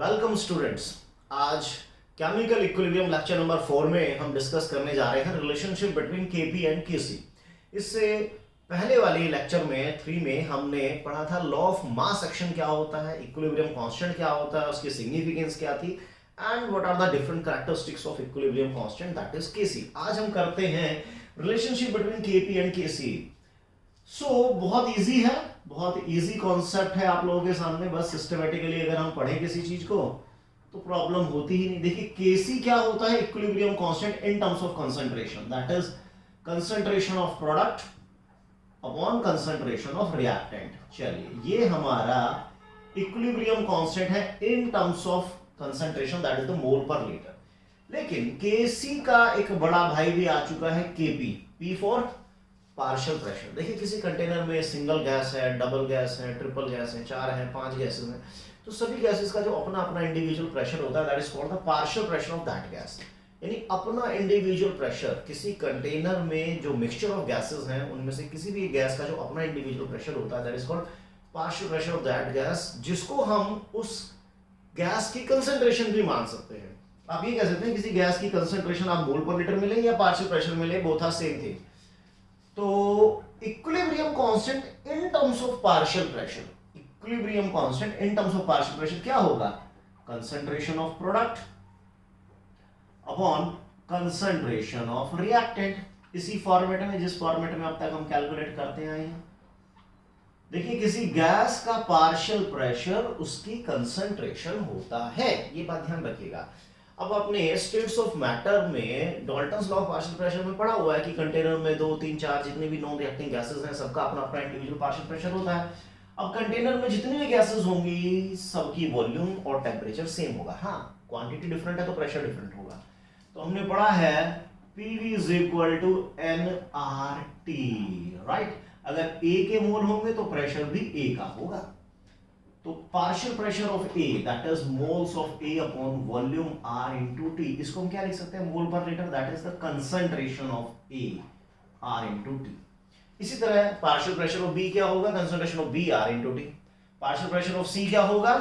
Welcome students. आज chemical equilibrium lecture number 4 में हम डिस्कस करने जा रहे हैं रिलेशनशिप बिटवीन केपी एंड केसी। इससे पहले वाली लेक्चर में 3 में हमने पढ़ा था लॉ ऑफ मास एक्शन क्या होता है, इक्विलिब्रियम कांस्टेंट क्या होता है, उसकी सिग्निफिकेंस क्या थी and what are the different characteristics of equilibrium constant that is KC. आज हम करते हैं relationship between KP and KC. बहुत इजी है, बहुत इजी कॉन्सेप्ट है आप लोगों के सामने। बस सिस्टमेटिकली अगर हम पढ़ें किसी चीज को तो प्रॉब्लम होती ही नहीं। देखिए केसी क्या होता है, equilibrium constant in terms of concentration, that is concentration of product upon concentration of reactant. चलिए ये हमारा इक्विलिब्रियम कांस्टेंट है इन terms of concentration, that is the mole पर लीटर। लेकिन केसी का एक बड़ा भाई भी आ चुका है KP, P for partial pressure. देखिए किसी कंटेनर में सिंगल गैस है, डबल गैस है, ट्रिपल गैस है, 4 है, 5 गैसेस हैं, तो सभी गैसेस का जो अपना अपना इंडिविजुअल प्रेशर होता है that is called the partial pressure of that gas. यानी अपना इंडिविजुअल प्रेशर किसी कंटेनर में जो मिक्सचर ऑफ गैसेस हैं उनमें से किसी भी गैस का जो अपना इंडिविजुअल प्रेशर होता है that is called partial pressure of that gas, जिसको हम उस गैस की कंसंट्रेशन भी मान सकते हैं। आप ये कह सकते हैं किसी गैस की कंसंट्रेशन आप मोल पर लीटर मिले या पार्शियल प्रेशर मिले, बोथ आर सेम थिंग। तो equilibrium constant in terms of partial pressure, equilibrium constant in terms of partial pressure क्या होगा, concentration of product upon concentration of reactant. इसी फॉर्मेट में जिस फॉर्मेट में अब तक हम कैलकुलेट करते आए हैं। देखिए किसी गैस का पार्शियल प्रेशर उसकी कंसंट्रेशन होता है, ये बात ध्यान रखिएगा। अब अपने स्टेट्स ऑफ मैटर में Dalton's law of partial pressure में पढ़ा हुआ है कि कंटेनर में 2, 3, 4 जितने भी नॉन रिएक्टिंग गैसेस हैं सबका अपना अपना इंडिविजुअल पार्शियल प्रेशर होता है। अब कंटेनर में जितनी भी गैसेस होंगी सबकी वॉल्यूम और टेम्परेचर सेम होगा। हाँ, क्वांटिटी डिफरेंट है तो प्रेशर डिफरेंट होगा। तो हमने पढ़ा है PV is equal to nRT, right. अगर A के मोल होंगे तो प्रेशर भी A का होगा। तो partial pressure of A that is moles of A upon volume R into T, इसको हम क्या लिख सकते हैं, मोल पर litre, that is the concentration of A R into T। इसी तरह पार्शियल प्रेशर ऑफ B क्या होगा, concentration of B R into T। Partial pressure of C क्या होगा,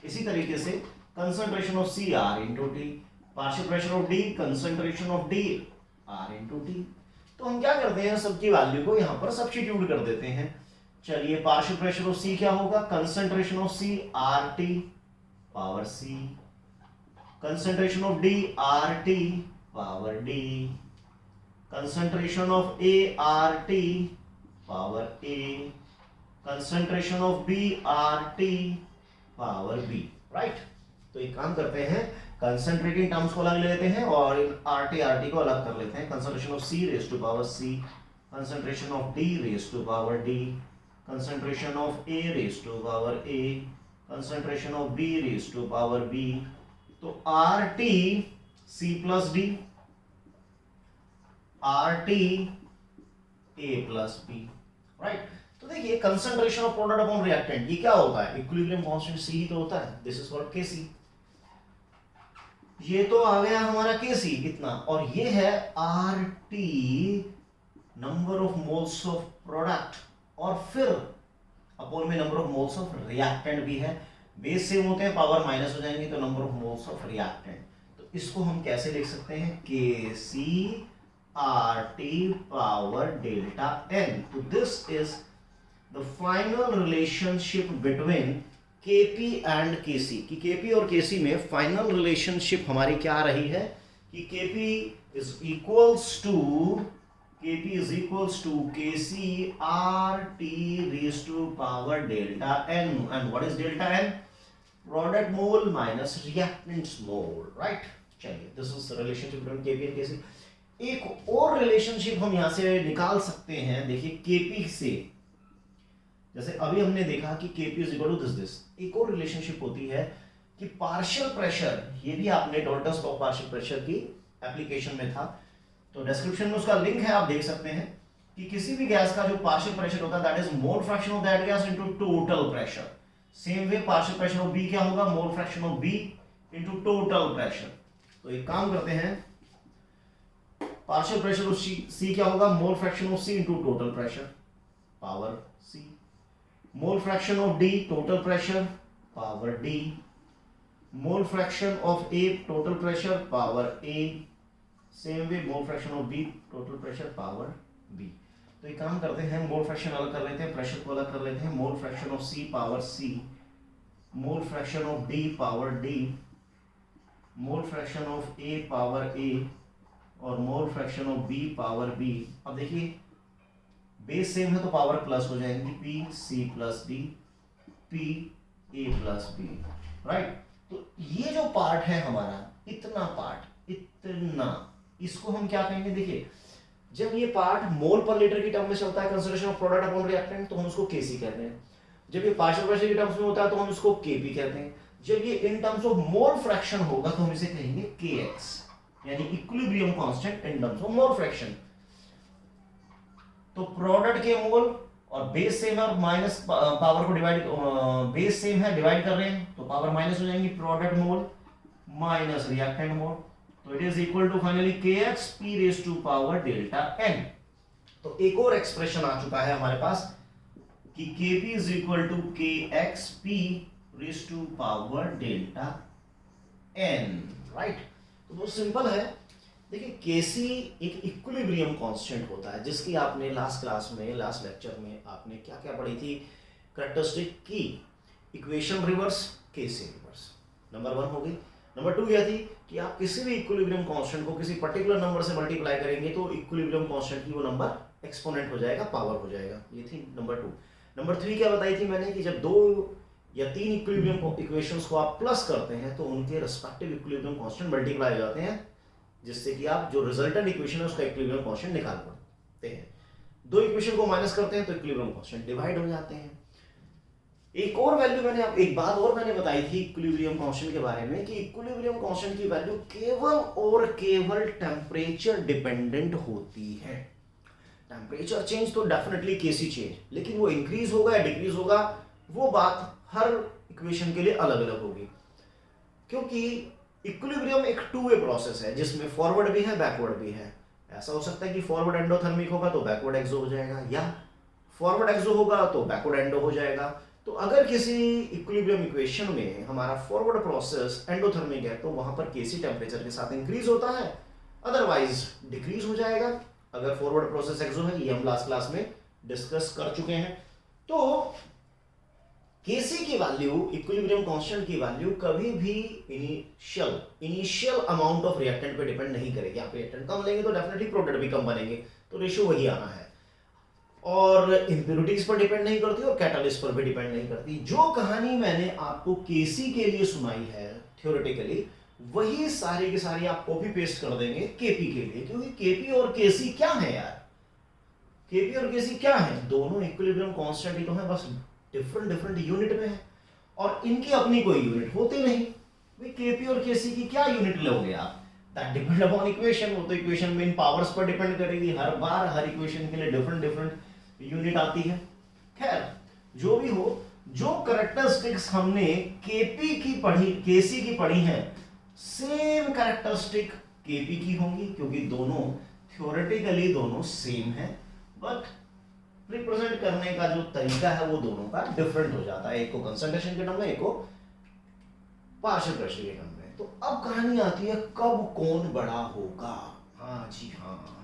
इसी तरीके से concentration of C R into T। Partial pressure of D, concentration of D R into T। तो हम क्या करते हैं, सबकी वैल्यू को यहां पर सब्स्टिट्यूट कर देते हैं। चलिए पार्शियल प्रेशर ऑफ C क्या होगा, concentration of C RT power C, concentration of D RT power D, concentration of A RT power A, concentration of B RT power B, right. तो एक काम करते हैं, कंसंट्रेटिंग टर्म्स को अलग ले लेते हैं और RT RT को अलग कर लेते हैं। Concentration of C raise to power C, concentration of D raise to power D, concentration of A raised to power A, concentration of B raised to power B। तो RT C plus D, RT A plus B, right. तो देखिए concentration of product upon reactant ये क्या होता है, equilibrium constant C ही तो होता है, दिस इज कॉल्ड Kc। ये तो आ गया हमारा Kc इतना, और ये है RT number of moles of product, और फिर अपोन में number of moles of reactant भी है। बेस सेम होते हैं, पावर माइनस हो जाएंगे तो number of moles of reactant. तो इसको हम कैसे लिख सकते हैं, Kc RT power delta N। तो this is the final relationship between Kp and Kc। कि Kp और Kc में फाइनल रिलेशनशिप हमारी क्या रही है कि Kp is equals to Kc RT raised to power delta N, and what is delta N, product mole minus reactants mole, right। चलिए this is relationship between Kp and Kc। एक और relationship हम यहां से निकाल सकते हैं। देखिए Kp से, जैसे अभी हमने देखा कि Kp is equal to this, एक और रिलेशनशिप होती है कि पार्शियल प्रेशर, ये भी आपने Dalton's law of partial pressure की एप्लीकेशन में था, तो डिस्क्रिप्शन में उसका लिंक है, आप देख सकते हैं कि किसी भी गैस का जो पार्शियल प्रेशर होता है that is mole fraction of that gas into total pressure. Same way partial pressure of B क्या होगा, mole fraction of B into total pressure. तो एक काम करते हैं, पार्शियल प्रेशर ऑफ C क्या होगा, mole fraction of C into total pressure power C, mole fraction of D total pressure power D, mole fraction of A total pressure power A, same way mole fraction of B total pressure power B. तो एक काम करते हैं, mole fraction अलग कर लेते हैं, pressure को अलग कर लेते हैं। Mole fraction of C power C, mole fraction of D power D, mole fraction of A power A और mole fraction of B power B. अब देखिए बेस सेम है तो पावर प्लस हो जाएंगी, P C plus D, P A plus B, right. तो ये जो पार्ट है हमारा, इतना पार्ट, इतना, इसको हम क्या कहेंगे? देखिए जब ये पार्ट मोल पर लीटर की टर्म में चलता है, concentration of product upon reactant, तो हम उसको केसी कहते हैं। जब ये पार्शियल प्रेशर की टर्म्स में होता है तो हम इसको केपी कहते हैं। जब ये in terms of mole fraction होगा तो हम इसे कहेंगे केएक्स, यानी equilibrium constant in terms of mole fraction. तो प्रोडक्ट के मोल और बेस सेम है और माइनस पावर को डिवाइड, बेस सेम है डिवाइड कर रहे हैं तो पावर माइनस हो जाएंगी, product mole minus reactant mole, तो it is equal to finally kx p raise to power delta n। तो एक और एक्सप्रेशन आ चुका है हमारे पास कि kp is equal to kx p raise to power delta n, right. तो बहुत सिंपल है। देखिए केसी एक इक्विलिब्रियम कांस्टेंट होता है, जिसकी आपने लास्ट क्लास में, लास्ट लेक्चर में आपने क्या क्या पढ़ी थी? कैरेक्टरिस्टिक की इक्वेशन रिवर्स, केसी रिवर्स, नंबर 1 हो गई। नंबर 2 यह थी कि आप किसी भी इक्विलिब्रियम कांस्टेंट को किसी पर्टिकुलर नंबर से मल्टीप्लाई करेंगे तो इक्विलिब्रियम कांस्टेंट की वो नंबर एक्सपोनेंट हो जाएगा, पावर हो जाएगा। ये थी नंबर 2। नंबर 3 क्या बताई थी मैंने कि जब 2 या 3 इक्विलिब्रियम इक्वेशंस को आप प्लस करते हैं तो उनके रिस्पेक्टिव इक्विलिब्रियम कांस्टेंट मल्टीप्लाई हो जाते हैं, जिससे कि आप जो रिजल्टेंट इक्वेशन है उसका इक्विलिब्रियम कांस्टेंट निकाल पाते हैं। 2 इक्वेशन को माइनस करते हैं तो इक्विलिब्रियम कांस्टेंट डिवाइड हो जाते हैं। एक और वैल्यू मैंने एक बात और मैंने बताई थी इक्विलिब्रियम कांस्टेंट के बारे में कि इक्विलिब्रियम कांस्टेंट की वैल्यू केवल और केवल टेम्परेचर डिपेंडेंट होती है। टेम्परेचर चेंज तो डेफिनेटली केसी चेंज, लेकिन वो इंक्रीज होगा या डिक्रीज होगा वो बात हर इक्वेशन के लिए अलग अलग होगी, क्योंकि इक्विलिब्रियम एक टू वे प्रोसेस है जिसमें फॉरवर्ड भी है बैकवर्ड भी है। ऐसा हो सकता है कि फॉरवर्ड एंडोथर्मिक होगा तो बैकवर्ड एक्सो हो जाएगा, या फॉरवर्ड एक्सो होगा तो बैकवर्ड एंडो हो जाएगा। तो अगर किसी इक्विलिब्रियम इक्वेशन में हमारा फॉरवर्ड प्रोसेस एंडोथर्मिक है तो वहां पर केसी टेम्परेचर के साथ इंक्रीज होता है, अदरवाइज डिक्रीज हो जाएगा अगर फॉरवर्ड प्रोसेस एक्सो है। ये हम लास्ट क्लास में डिस्कस कर चुके हैं। तो केसी की वैल्यू, इक्विलिब्रियम कांस्टेंट की वैल्यू कभी भी इनिशियल अमाउंट ऑफ रिएक्टेंट पे डिपेंड नहीं करेगी। आप रिएक्टेंट कम लेंगे तो डेफिनेटली प्रोडक्ट भी कम बनेंगे, तो रेशियो वही आना है। और इंप्योरिटीज पर डिपेंड नहीं करती और कैटालिस्ट पर भी डिपेंड नहीं करती। जो कहानी मैंने आपको केसी के लिए सुनाई है थ्योरेटिकली, वही सारी की सारी आप कॉपी पेस्ट कर देंगे केपी के लिए, क्योंकि केपी और केसी क्या है यार? केपी और केसी क्या है? दोनों इक्विलिब्रियम कांस्टेंट ही तो है, बस डिफरेंट यूनिट में है और इनकी अपनी कोई यूनिट होती नहीं। भाई केपी और केसी की क्या यूनिट लोगे आप? That depend upon equation. वो तो इक्वेशन में इन पावर्स पर डिपेंड करेगी, हर बार हर इक्वेशन के लिए डिफरेंट यूनिट आती है। खैर जो भी हो, जो कैरेक्टरिस्टिक्स हमने केपी की पढ़ी, केसी की पढ़ी है, सेम कैरेक्टरिस्टिक केपी की होंगी, क्योंकि दोनों थ्योरेटिकली दोनों सेम है, बट रिप्रेजेंट करने का जो तरीका है वो दोनों का डिफरेंट हो जाता है। एक को कंसंट्रेशन के टर्म में, एक को पार्शियल प्रेशर के टर्म में। तो अब कहानी आती है कब कौन बड़ा होगा। हाँ जी हाँ,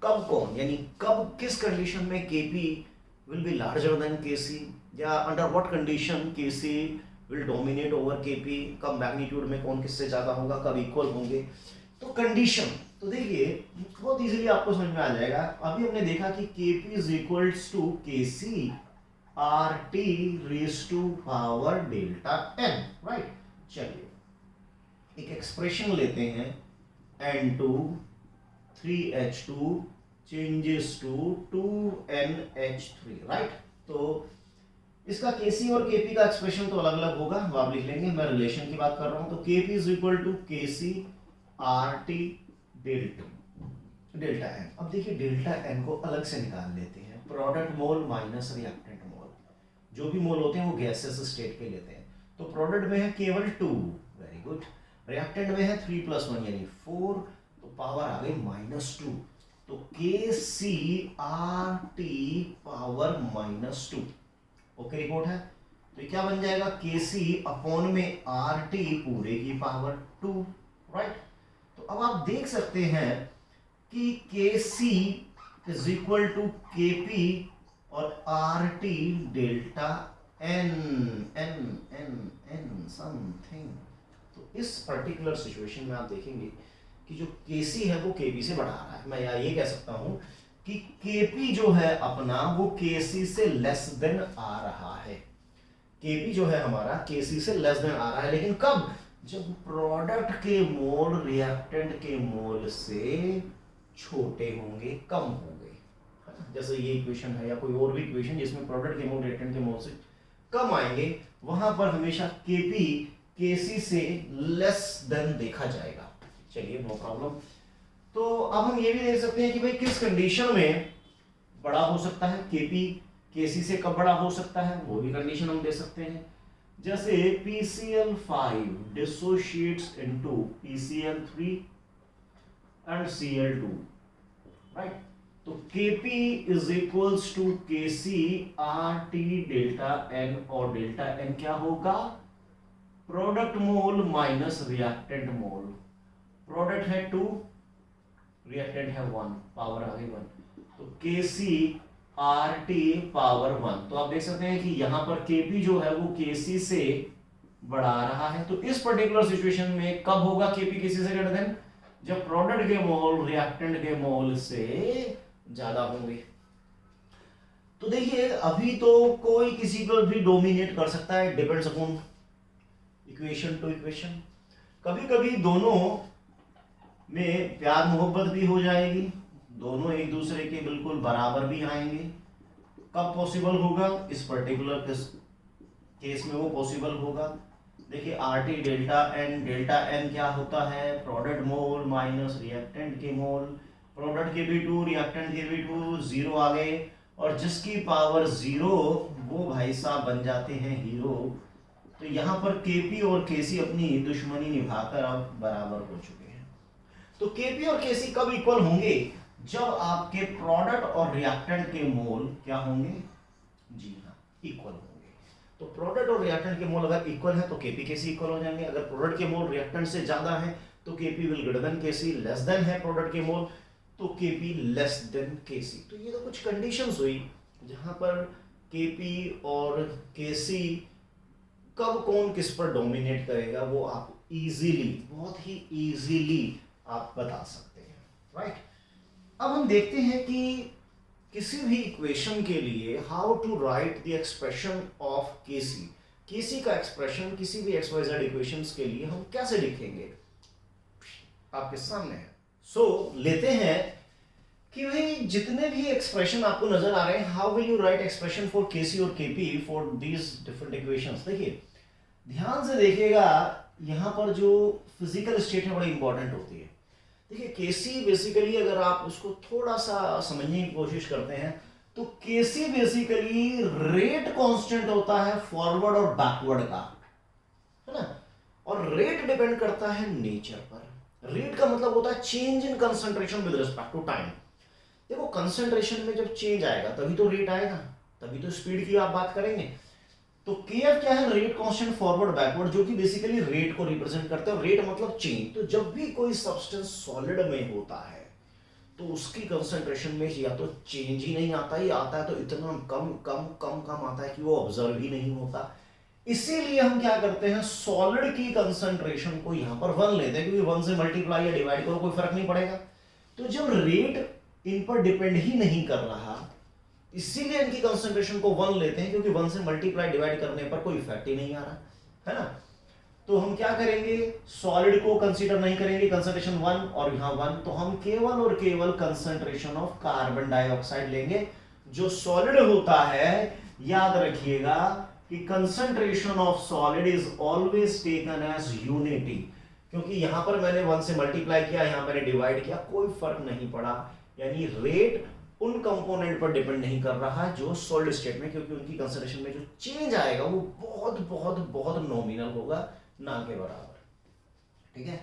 कब कौन, यानी कब किस कंडीशन में KP will be larger than KC, या under what condition KC will dominate over KP, कब मैग्नीट्यूड में कौन किससे ज्यादा होगा, कब इक्वल होंगे। तो कंडीशन तो देखिए बहुत इजीली आपको समझ में आ जाएगा। अभी हमने देखा कि Kp is equals to Kc RT raise to power delta n, right. चलिए एक एक्सप्रेशन लेते हैं, N2 3H2 changes to 2NH3, right. तो इसका Kc और Kp का एक्सप्रेशन तो अलग अलग होगा, वो आप लिख लेंगे, मैं रिलेशन की बात कर रहा हूं। तो Kp is equal to Kc RT delta n। अब देखिए डेल्टा n को अलग से निकाल लेते हैं, प्रोडक्ट मोल माइनस रिएक्टेंट मोल। जो भी मोल होते हैं वो गैसेस स्टेट के लेते हैं। तो प्रोडक्ट में है केवल 2, वेरी गुड। रिएक्टेंट में है 3 + 1 यानी 4, तो पावर आ गई -2। तो KC RT power -2, okay report है। तो ये क्या बन जाएगा, KC अपॉन में RT पूरे की पावर 2, राइट। तो अब आप देख सकते हैं कि KC is equal to KP और RT delta N N N N something. तो इस पर्टिकुलर सिचुएशन में आप देखेंगे कि जो KC है वो KB से बढ़ा रहा है। मैं ये कह सकता हूं कि KP जो है अपना वो KC से लेस देन आ रहा है। KP जो है हमारा KC से लेस देन आ रहा है, लेकिन कब, जब प्रोडक्ट के मोल रिएक्टेंट के मोल से छोटे होंगे, कम होंगे, है ना। जैसे ये इक्वेशन है या कोई और भी इक्वेशन जिसमें प्रोडक्ट के मोल रिएक्टेंट के मोल से कम आएंगे, वहां पर हमेशा KP KC से लेस देन देखा जाएगा। चलिए, नो प्रॉब्लम। तो अब हम ये भी देख सकते हैं कि भाई किस कंडीशन में बड़ा हो सकता है, KP KC से कब बड़ा हो सकता है, वो भी कंडीशन हम दे सकते हैं। जैसे PCl5 dissociates into PCl3 and Cl2, right. तो Kp is equals to KC RT delta N, और डेल्टा N क्या होगा, product mole minus reactant mole. Product है 2, रिएक्टेंट है 1, पावर आ गई 1, तो KC RT पावर 1। तो आप देख सकते हैं कि यहां पर KP जो है वो KC से बढ़ा रहा है। तो इस पर्टिकुलर सिचुएशन में कब होगा KP KC से ग्रेटर देन, जब प्रोडक्ट के मोल रिएक्टेंट के मोल से ज्यादा होंगे। तो देखिए, अभी तो कोई किसी को भी डोमिनेट कर सकता है, depends upon equation two equation. कभी कभी दोनों में प्यार मोहब्बत भी हो जाएगी, दोनों एक दूसरे के बिल्कुल बराबर भी आएंगे। कब पॉसिबल होगा, इस पर्टिकुलर केस में वो पॉसिबल होगा। देखिए, RT डेल्टा N क्या होता है, प्रोडक्ट मोल माइनस रिएक्टेंट के मोल। प्रोडक्ट के भी 2, रिएक्टेंट के भी 2, 0 आ गए, और जिसकी पावर 0 वो भाई साहब बन जाते हैं हीरो। तो यहाँ पर KP और KC अपनी दुश्मनी निभाकर अब बराबर हो चुके हैं। तो KP और KC कब इक्वल होंगे, जब आपके प्रोडक्ट और रिएक्टेंट के मोल क्या होंगे, जी हाँ, इक्वल होंगे। तो प्रोडक्ट और रिएक्टेंट के मोल अगर इक्वल है तो KP KC इक्वल हो जाएंगे। अगर प्रोडक्ट के मोल रिएक्टेंट से ज्यादा है तो KP will greater than KC, less than है प्रोडक्ट के मोल तो KP लेस देन KC। तो ये तो कुछ कंडीशंस हुई जहां पर KP और KC कब कौन किस पर डोमिनेट करेगा, वो आप इजीली, बहुत ही इजीली आप बता सकते हैं, राइट। अब हम देखते हैं कि किसी भी इक्वेशन के लिए how to write the expression of KC का एक्सप्रेशन किसी भी XYZ इक्वेशंस के लिए हम कैसे लिखेंगे, आपके सामने है। लेते हैं कि भाई जितने भी एक्सप्रेशन आपको नजर आ रहे हैं, how will you right expression for KC और KP for these different equations. देखिए, ध्यान से देखिएगा, यहां पर जो फिजिकल स्टेट है बड़ी इंपॉर्टेंट होती है। देखिए, KC बेसिकली अगर आप उसको थोड़ा सा समझने की कोशिश करते हैं तो KC बेसिकली रेट कांस्टेंट होता है फॉरवर्ड और बैकवर्ड का, है ना। और रेट डिपेंड करता है नेचर पर। रेट का मतलब होता है change in concentration with respect to time. देखो, कंसंट्रेशन में जब चेंज आएगा तभी तो रेट आएगा, तभी तो स्पीड की आप बात करेंगे। तो KF क्या है, रेट कांस्टेंट फॉरवर्ड बैकवर्ड, जो कि बेसिकली रेट को रिप्रेजेंट करते हैं। रेट मतलब चेंज। तो जब भी कोई सब्सटेंस सॉलिड में होता है तो उसकी कंसंट्रेशन में या तो चेंज ही नहीं आता, ही आता है तो इतना कम कम कम कम आता है कि वो ऑब्जर्व ही नहीं होता। इसीलिए हम क्या करते हैं, सॉलिड की कंसंट्रेशन को यहां पर 1 लेते हैं, क्योंकि 1 से मल्टीप्लाई या डिवाइड करो कोई फर्क नहीं पड़ेगा। तो जब रेट इन पर डिपेंड ही नहीं कर रहा, इसीलिए इनकी कंसंट्रेशन को 1 लेते हैं, क्योंकि 1 से मल्टीप्लाई डिवाइड करने पर कोई इफेक्ट ही नहीं आ रहा, है ना। तो हम क्या करेंगे, सॉलिड को कंसीडर नहीं करेंगे, कंसंट्रेशन 1 और यहां 1, तो हम केवल और केवल कंसंट्रेशन ऑफ कार्बन डाइऑक्साइड लेंगे जो सॉलिड होता है। याद रखिएगा कि concentration of solid is always taken as unity, क्योंकि यहां पर मैंने 1 से मल्टीप्लाई किया, यहां मैंने डिवाइड किया, कोई फर्क नहीं पड़ा। यानी रेट उन कंपोनेंट पर डिपेंड नहीं कर रहा जो सॉलिड स्टेट में, क्योंकि उनकी कंसंट्रेशन में जो चेंज आएगा वो बहुत बहुत बहुत नॉमिनल होगा, ना के बराबर। ठीक है,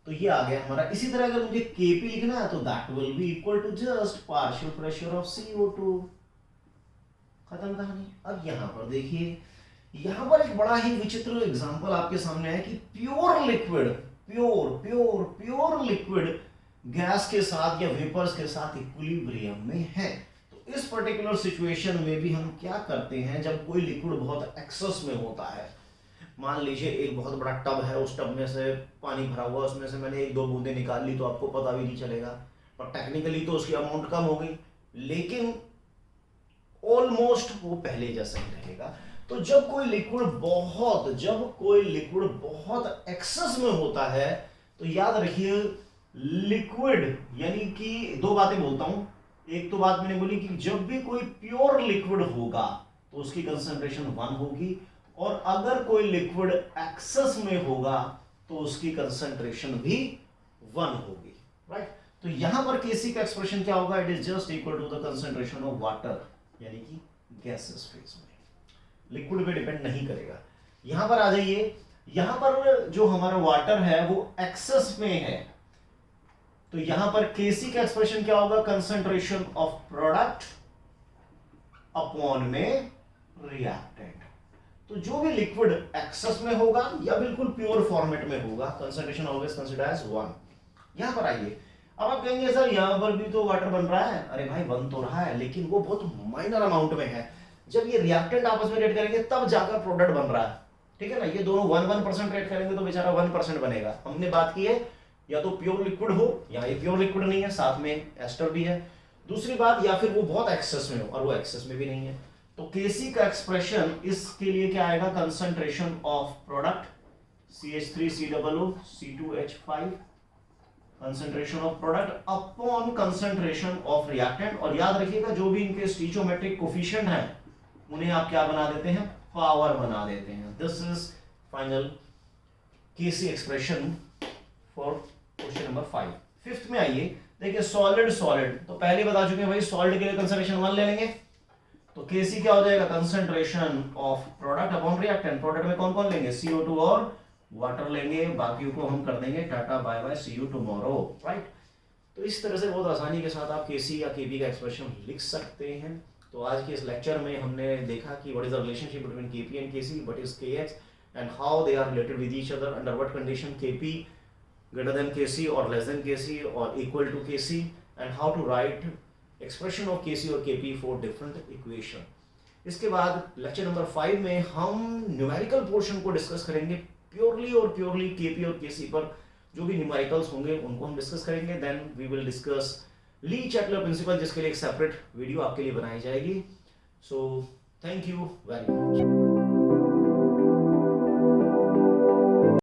तो ये आ गया हमारा। इसी तरह अगर मुझे KP लिखना है तो that will be equal to just partial pressure of CO2। खत्म कहानी। अब यहां पर देखिए, यहां पर एक बड़ा ही विचित्र एग्जांपल आपके सामने है कि pure liquid, pure liquid gas के साथ या वेपर्स के साथ इक्विलिब्रियम में है। तो इस पर्टिकुलर सिचुएशन में भी हम क्या करते हैं, जब कोई लिक्विड बहुत एक्सेस में होता है, मान लीजिए एक बहुत बड़ा टब है, उस टब में से पानी भरा हुआ, उसमें से मैंने 1-2 बूंदे निकाल ली तो आपको पता भी नहीं चलेगा, और टेक्निकली तो उसकी अमाउंट कम हो गई, लेकिन ऑलमोस्ट वो पहले जैसा ही रहेगा। तो जब कोई लिक्विड बहुत एक्सेस में होता है, तो याद रखिए लिक्विड, यानी कि दो बातें बोलता हूं। एक तो बात मैंने बोली कि जब भी कोई प्योर लिक्विड होगा तो उसकी कंसंट्रेशन 1 होगी, और अगर कोई लिक्विड एक्सेस में होगा तो उसकी कंसंट्रेशन भी 1 होगी, राइट। तो यहां पर केसी का एक्सप्रेशन क्या होगा, it is just equal to the concentration of water, यानी कि गैसेस फेज में, लिक्विड पे डिपेंड नहीं करेगा। यहां पर आ जाइए, यहां पर जो हमारा वाटर है वो एक्सेस में है, तो यहां पर केसी का एक्सप्रेशन क्या होगा, कंसंट्रेशन ऑफ प्रोडक्ट अपॉन में रिएक्टेंट। तो जो भी लिक्विड एक्सेस में होगा या बिल्कुल प्योर फॉर्मेट में होगा, कंसंट्रेशन ऑलवेज कंसीडर एज 1। यहां पर आइए, अब आप कहेंगे सर यहां पर भी तो वाटर बन रहा है, अरे भाई बन तो रहा है, लेकिन वो बहुत माइनर अमाउंट में है। जब ये रिएक्टेंट आपस में रेट करेंगे तब जाकर प्रोडक्ट बन रहा है, ठीक है ना। ये दोनों 1% रेट करेंगे तो बेचारा 1% बनेगा। हमने बात की है या तो प्योर लिक्विड हो, यहाँ ये प्योर लिक्विड नहीं है, साथ में एस्टर भी है। दूसरी बात, या फिर वो बहुत एक्सेस में हो, और वो एक्सेस में भी नहीं है। तो केसी का एक्सप्रेशन इसके लिए क्या आएगा, concentration of product CH3COO C2H5, concentration of product upon concentration of reactant. और याद रखिएगा जो भी इनके स्टीचोमेट्रिक कोफिशिएंट हैं उन्हें आप क्या बना देते हैं, पावर बना देते हैं। This is final KC expression for question number 5। Fifth में आइए, देखिए सॉलिड, तो पहले बता चुके हैं भाई, सॉलिड के लिए कंसंट्रेशन 1 ले लेंगे, तो केसी क्या हो जाएगा, concentration of product upon reactant. Product में कौन कौन लेंगे, CO2 और वाटर लेंगे, बाकी को हम कर देंगे tata bye bye, see you tomorrow, right. तो इस तरह से बहुत आसानी के साथ आप केसी या केपी का एक्सप्रेशन लिख सकते हैं। तो आज के इस लेक्चर में हमने देखा कि what is the relationship between KP and KC, what is KH and how they are related with each other, under what condition KP greater than Kc or less than Kc or equal to Kc, and how to write expression of Kc or Kp for different equation। इसके बाद lecture number 5 में हम numerical portion को discuss करेंगे, purely Kp और Kc पर जो भी न्यूमेरिकल्स होंगे उनको हम डिस्कस करेंगे। Then we will discuss Le Chatelier principle, जिसके लिए एक सेपरेट वीडियो आपके लिए बनाई जाएगी। So thank you very much.